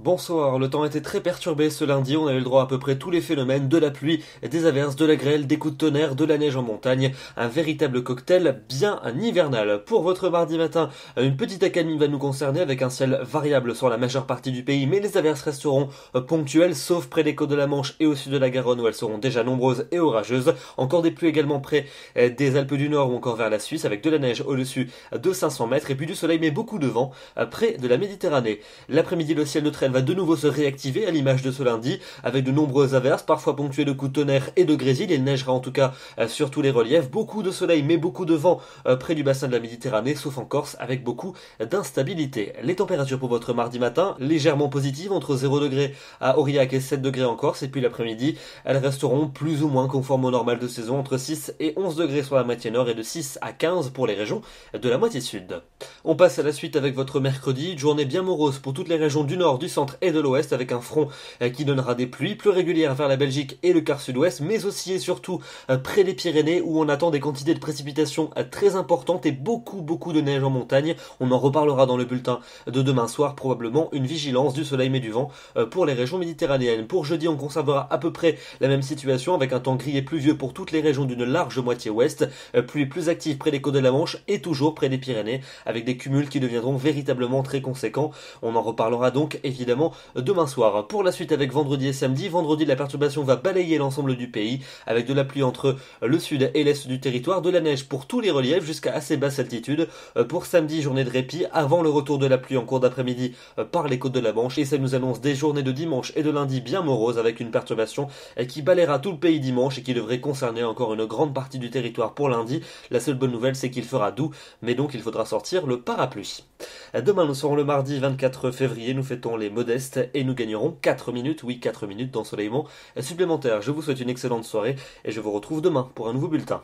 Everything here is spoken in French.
Bonsoir, le temps était très perturbé ce lundi, on a eu le droit à peu près tous les phénomènes, de la pluie, des averses, de la grêle, des coups de tonnerre, de la neige en montagne, un véritable cocktail bien hivernal. Pour votre mardi matin, une petite accalmie va nous concerner avec un ciel variable sur la majeure partie du pays, mais les averses resteront ponctuelles, sauf près des côtes de la Manche et au sud de la Garonne où elles seront déjà nombreuses et orageuses. Encore des pluies également près des Alpes du Nord ou encore vers la Suisse avec de la neige au-dessus de 500 mètres et puis du soleil mais beaucoup de vent près de la Méditerranée. L'après-midi, le ciel neutre va de nouveau se réactiver à l'image de ce lundi, avec de nombreuses averses, parfois ponctuées de coups de tonnerre et de grésil. Il neigera en tout cas sur tous les reliefs. Beaucoup de soleil, mais beaucoup de vent près du bassin de la Méditerranée, sauf en Corse, avec beaucoup d'instabilité. Les températures pour votre mardi matin, légèrement positives, entre 0 degrés à Aurillac et 7 degrés en Corse. Et puis l'après-midi, elles resteront plus ou moins conformes au normal de saison, entre 6 et 11 degrés sur la moitié nord et de 6 à 15 pour les régions de la moitié sud. On passe à la suite avec votre mercredi, journée bien morose pour toutes les régions du nord, du centre et de l'ouest, avec un front qui donnera des pluies plus régulières vers la Belgique et le quart sud-ouest, mais aussi et surtout près des Pyrénées où on attend des quantités de précipitations très importantes et beaucoup de neige en montagne. On en reparlera dans le bulletin de demain soir, probablement une vigilance du soleil mais du vent pour les régions méditerranéennes. Pour jeudi, on conservera à peu près la même situation avec un temps gris et pluvieux pour toutes les régions d'une large moitié ouest, pluie plus active près des côtes de la Manche et toujours près des Pyrénées, avec des cumuls qui deviendront véritablement très conséquents. On en reparlera donc évidemment demain soir. Pour la suite avec vendredi et samedi, vendredi la perturbation va balayer l'ensemble du pays avec de la pluie entre le sud et l'est du territoire, de la neige pour tous les reliefs jusqu'à assez basse altitude. Pour samedi, journée de répit avant le retour de la pluie en cours d'après-midi par les côtes de la Manche, et ça nous annonce des journées de dimanche et de lundi bien moroses avec une perturbation qui balayera tout le pays dimanche et qui devrait concerner encore une grande partie du territoire pour lundi. La seule bonne nouvelle, c'est qu'il fera doux, mais donc il faudra sortir le parapluie. Demain, nous serons le mardi 24 février, nous fêtons les modestes et nous gagnerons 4 minutes, oui 4 minutes d'ensoleillement supplémentaire. Je vous souhaite une excellente soirée et je vous retrouve demain pour un nouveau bulletin.